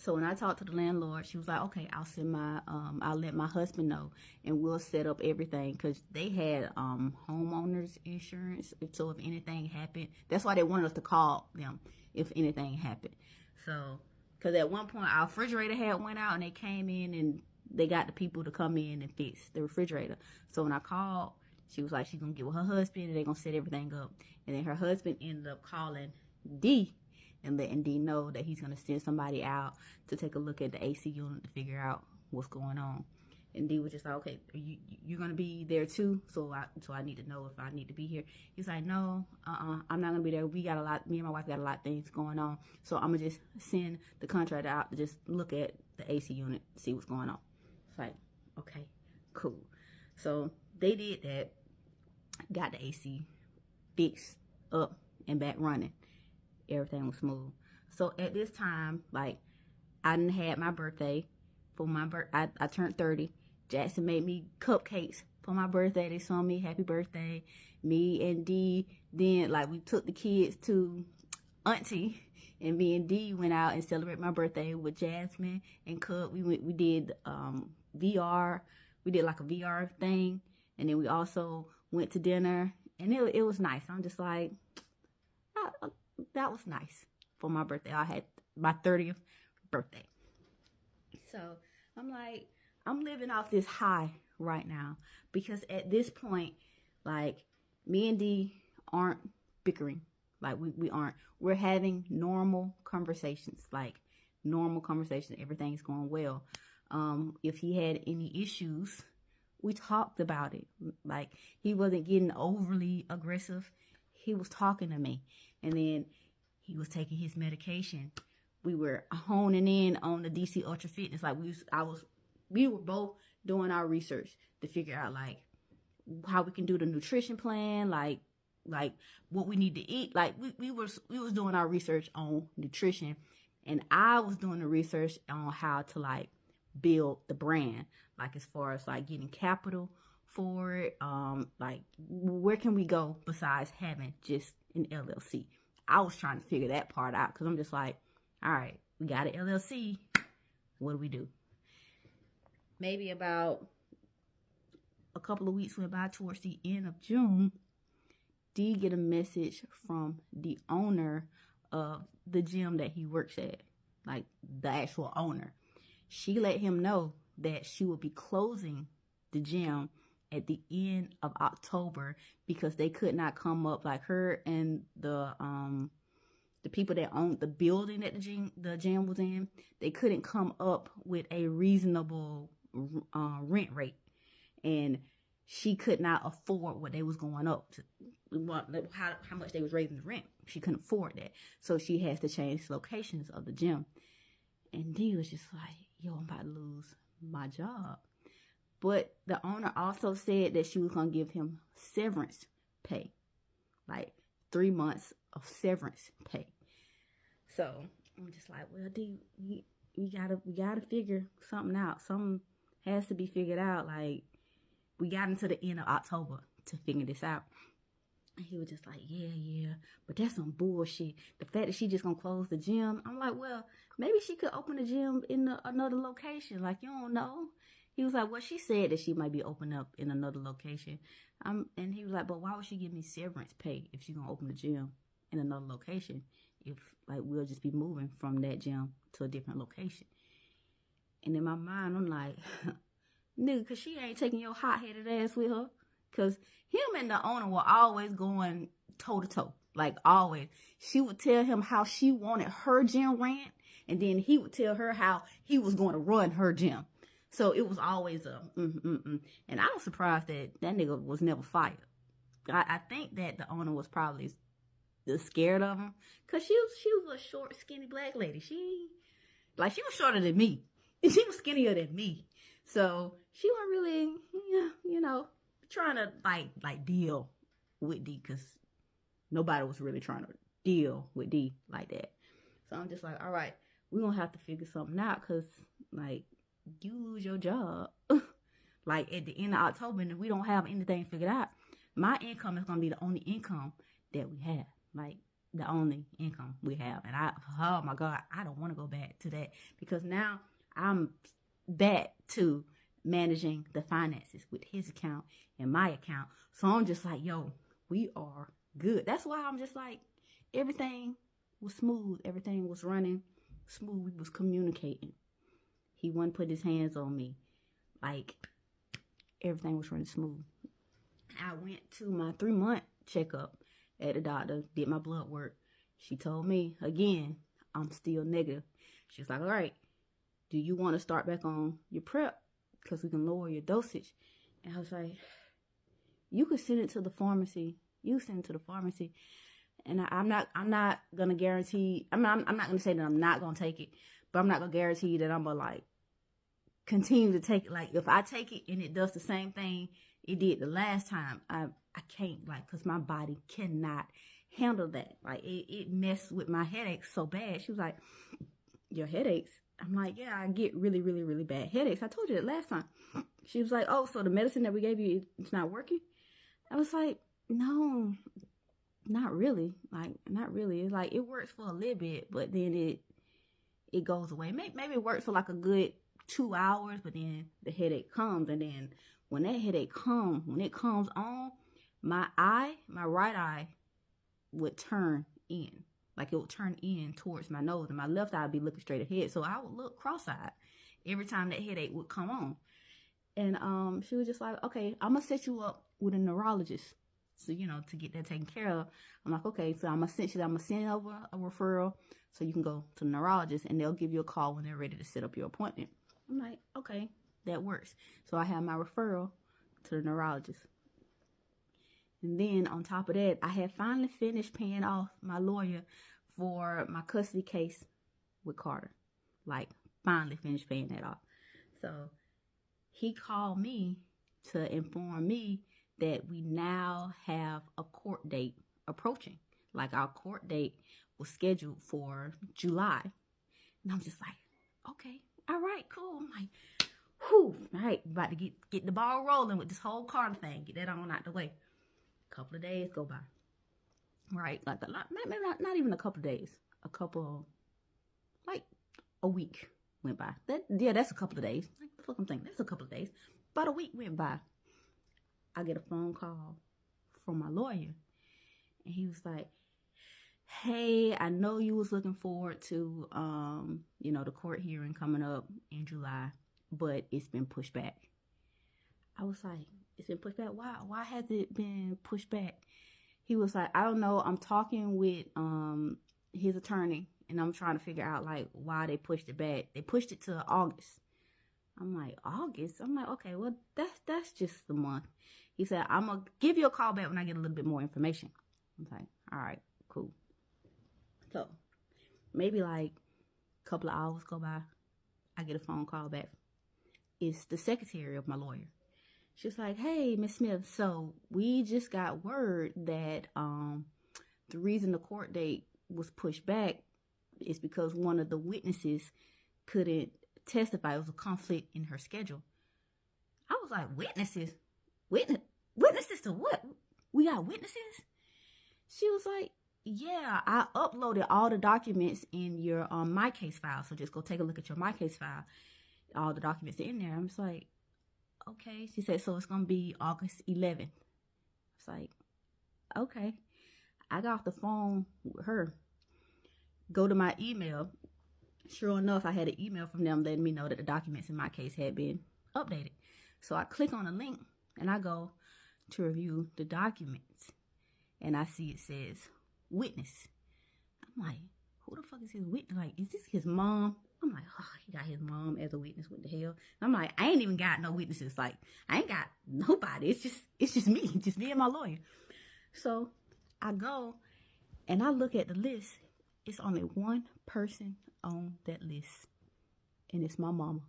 So when I talked to the landlord, she was like, okay, I'll let my husband know and we'll set up everything. Cause they had, homeowners insurance. So if anything happened, that's why they wanted us to call them if anything happened. So, cause at one point our refrigerator had went out and they came in and they got the people to come in and fix the refrigerator. So when I called, she was like, she's gonna get with her husband and they're gonna set everything up. And then her husband ended up calling D and letting D know that he's gonna send somebody out to take a look at the AC unit to figure out what's going on. And D was just like, okay, you're gonna be there too, so I need to know if I need to be here. He's like, no, I'm not gonna be there. Me and my wife got a lot of things going on, so I'm gonna just send the contractor out to just look at the AC unit, see what's going on. It's like, okay, cool. So they did that, got the AC fixed up and back running. Everything was smooth. So at this time, like, I didn't had my birthday. For my I turned 30. Jackson made me cupcakes for my birthday. They sung me happy birthday. Me and D, then like we took the kids to Auntie, and me and D went out and celebrated my birthday with Jasmine and Cook. We did VR. We did like a VR thing, and then we also went to dinner, and it was nice. I'm just like, that was nice for my birthday. I had my 30th birthday. So I'm like, I'm living off this high right now, because at this point, like, me and D aren't bickering. Like, we aren't. We're having normal conversations, like normal conversations. Everything's going well. If he had any issues, we talked about it. Like, he wasn't getting overly aggressive. He was talking to me, and then he was taking his medication. We were honing in on the DC Ultra Fitness. Like, we were both doing our research to figure out like how we can do the nutrition plan, like what we need to eat. Like, we was doing our research on nutrition, and I was doing the research on how to like build the brand, like as far as like getting capital for it. Like, where can we go besides having just an LLC? I was trying to figure that part out, because I'm just like, all right, we got an LLC. What do we do? Maybe about a couple of weeks went by, towards the end of June, D get a message from the owner of the gym that he works at, like the actual owner. She let him know that she would be closing the gym at the end of October, because they could not come up, like her and the people that owned the building that the gym was in, they couldn't come up with a reasonable rent rate, and she could not afford what they was going up to, how much they was raising the rent. She couldn't afford that, so she has to change locations of the gym. And D was just like, yo, I'm about to lose my job. But the owner also said that she was going to give him severance pay, like 3 months of severance pay. So I'm just like, well, D, we gotta figure something out. Something has to be figured out. Like, we got into the end of October to figure this out. And he was just like, yeah, but that's some bullshit. The fact that she just gonna close the gym. I'm like, well, maybe she could open the gym in another location. Like, you don't know. He was like, well, she said that she might be opening up in another location. And he was like, but why would she give me severance pay if she's gonna open the gym in another location? If, like, we'll just be moving from that gym to a different location. And in my mind, I'm like, nigga, because she ain't taking your hot-headed ass with her. Because him and the owner were always going toe-to-toe. Like, always. She would tell him how she wanted her gym ran, and then he would tell her how he was going to run her gym. So it was always a And I was surprised that nigga was never fired. I think that the owner was probably scared of him, because she was a short, skinny black lady. She was shorter than me. She was skinnier than me. So she wasn't really, trying to like deal with D, because nobody was really trying to deal with D like that. So I'm just like, all right, we're going to have to figure something out, because like, you lose your job like at the end of October, and we don't have anything figured out. My income is going to be the only income that we have. Like, the only income we have. And oh my God, I don't want to go back to that, because now I'm back to managing the finances with his account and my account. So I'm just like, yo, we are good. That's why I'm just like, everything was smooth. Everything was running smooth. We was communicating. He wouldn't put his hands on me. Like, everything was running smooth. I went to my 3-month checkup at the doctor, did my blood work. She told me, again, I'm still negative. She's like, all right, do you want to start back on your prep? Because we can lower your dosage. And I was like, you could send it to the pharmacy. You send it to the pharmacy. And I'm not going to guarantee, I'm not going to say that I'm not going to take it, but I'm not going to guarantee that I'm going to like continue to take it. Like, if I take it and it does the same thing it did the last time, I can't, like, because my body cannot handle that. Like, it messed with my headaches so bad. She was like, your headaches? I'm like, yeah, I get really, really, really bad headaches. I told you that last time. She was like, oh, so the medicine that we gave you, it's not working? I was like, no, not really. Like, not really. It's like, it works for a little bit, but then it goes away. Maybe it works for like a good 2 hours, but then the headache comes. And then when that headache comes, when it comes on, my right eye would turn in. Like, it would turn in towards my nose, and my left eye would be looking straight ahead. So I would look cross-eyed every time that headache would come on. And she was just like, okay, I'm going to set you up with a neurologist. So, to get that taken care of. I'm like, okay, so I'm going to send over a referral so you can go to the neurologist, and they'll give you a call when they're ready to set up your appointment. I'm like, okay, that works. So I have my referral to the neurologist. And then on top of that, I had finally finished paying off my lawyer for my custody case with Carter. Like, finally finished paying that off. So he called me to inform me that we now have a court date approaching. Like, our court date was scheduled for July. And I'm just like, okay, all right, cool. I'm like, whew, all right, about to get the ball rolling with this whole Carter thing. Get that on out the way. Couple of days go by, right? Like, maybe not even a couple of days. Like a week went by. That's a couple of days. Like, the fuck I'm thinking, that's a couple of days. About a week went by. I get a phone call from my lawyer, and he was like, hey, I know you was looking forward to, the court hearing coming up in July, but it's been pushed back. I was like, it's been pushed back? Why has it been pushed back? He was like, I don't know. I'm talking with his attorney, and I'm trying to figure out, like, why they pushed it back. They pushed it to August. I'm like, August? I'm like, okay, well, that's just the month. He said, I'm going to give you a call back when I get a little bit more information. I'm like, all right, cool. So maybe like a couple of hours go by. I get a phone call back. It's the secretary of my lawyer. She's like, hey, Miss Smith, so we just got word that the reason the court date was pushed back is because one of the witnesses couldn't testify. It was a conflict in her schedule. I was like, witnesses? Witnesses to what? We got witnesses? She was like, yeah, I uploaded all the documents in your My Case file. So just go take a look at your My Case file. All the documents are in there. I'm just like, okay. She said, so it's going to be August 11th. It's like, okay. I got off the phone with her. Go to my email. Sure enough, I had an email from them letting me know that the documents in my case had been updated. So I click on a link and I go to review the documents. And I see it says witness. I'm like, who the fuck is his witness? Like, is this his mom? I'm like, oh, he got his mom as a witness. What the hell? I'm like, I ain't even got no witnesses. Like, I ain't got nobody. It's just me. Just me and my lawyer. So I go and I look at the list. It's only one person on that list. And it's my mama.